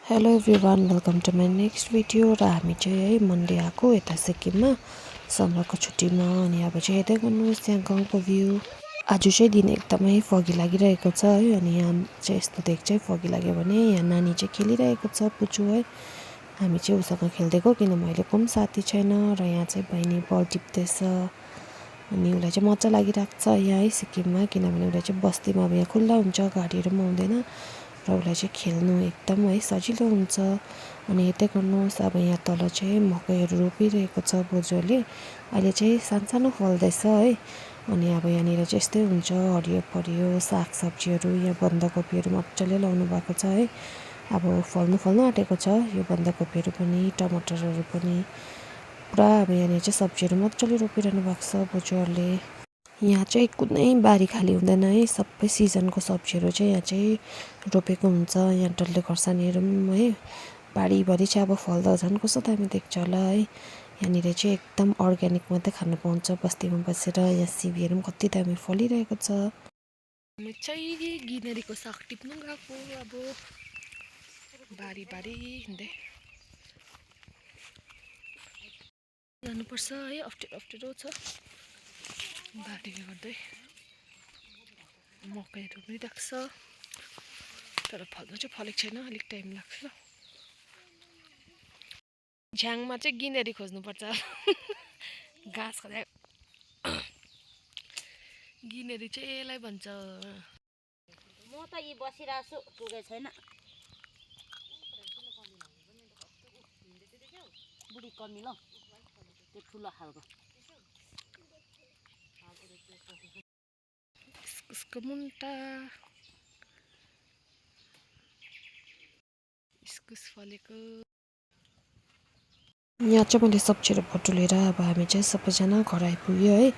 Hello everyone welcome to my next video. र हामी चाहिँ है मन्डे आएको यता सिक्किममा समरको छुट्टीमा। अनि अब चाहिँ हेर्दै गर्नुहोस् यहाँ गाउँको भ्यू। आज चाहिँ दिन एकदमै फगी लागिरहेको छ है। अनि यहाँ चाहिँ यस्तो देख्छ फगी लाग्यो भने यहाँ नानी चाहिँ खेलिरहेको छ पुचु है। हामी चाहिँ उसँग खेल्दैको किनभने अहिले पनि साथी छैन। र यहाँ चाहिँ बहिनी बल टिप्दैछ। अनि उसलाई चाहिँ मजा लागिरहेको छ यहाँ है सिक्किममा, किनभने उसलाई चाहिँ बस्तीमा अब यहाँ खुल्ला हुन्छ, गाडीहरू पनि आउँदैन र उसलाई चाहिँ खेल्नु एकदम है सजिलो हुन्छ। अनि हेर्दै गर्नुहोस् अब यहाँ तल चाहिँ मकैहरू रोपिरहेको छ बोजूहरूले। अहिले चाहिँ सानसानो फल्दैछ है। अनि अब यहाँनिर चाहिँ यस्तै हुन्छ, हरियो परियो सागसब्जीहरू। यहाँ बन्दाकोपीहरू मजाले लाउनु भएको छ है। अब फल्नु आँटेको छ यो बन्दाकोपीहरू पनि, टमाटरहरू पनि पुरा। अब यहाँनिर चाहिँ सब्जीहरू मजाले रोपिरहनु भएको छ बोजूहरूले। यहाँ चाहिँ कुनै बारी खाली हुँदैन है, सबै सिजनको सब्जीहरू चाहिँ यहाँ चाहिँ रोपेको हुन्छ। यहाँ डल्ले खोर्सानीहरू पनि है बारीभरि चाहिँ अब फल्दा झन् कस्तो दामी देख्छ होला है। यहाँनिर चाहिँ एकदम अर्ग्यानिक मात्रै खानु पाउँछ बस्तीमा बसेर। यहाँ सिमीहरू पनि कति दामी फलिरहेको छ। हामी चाहिँ गिनेरीको साग टिप्नु गएको अब बारी हिँड्दै जानुपर्छ है। अप्ठ्यारो छ बारीले गर्दै। मकैहरू पनि राख्छ तर फल्नु चाहिँ फलेको छैन, अलिक टाइम लाग्छ। झ्याङमा चाहिँ गिनेरी खोज्नुपर्छ घाँस खाँदा। गिनेरी चाहिँ यसलाई भन्छ। म त यी बसिरहेको छु, पुगेको छैन। बुढी कमी ल त्यो ठुलो खालको इस्कुसको मुन्टा, इस्कुस फलेको। यहाँ चाहिँ मैले सब्जीहरू बटुलेर अब हामी चाहिँ सबैजना घर आइपुग्यो है।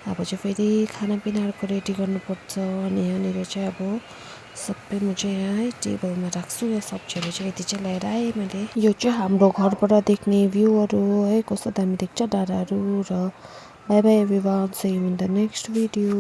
अब चाहिँ फेरि खानापिनाहरूको रेडी गर्नुपर्छ। अनि यहाँनिर चाहिँ अब सबै म चाहिँ यहाँ है टेबलमा राख्छु। यो सब्जीहरू चाहिँ यति चाहिँ ल्याएर आएँ मैले। यो चाहिँ हाम्रो घरबाट देख्ने भ्यूहरू है, कस्तो दामी देख्छ डाँडाहरू। र bye bye everyone, see you in the next video.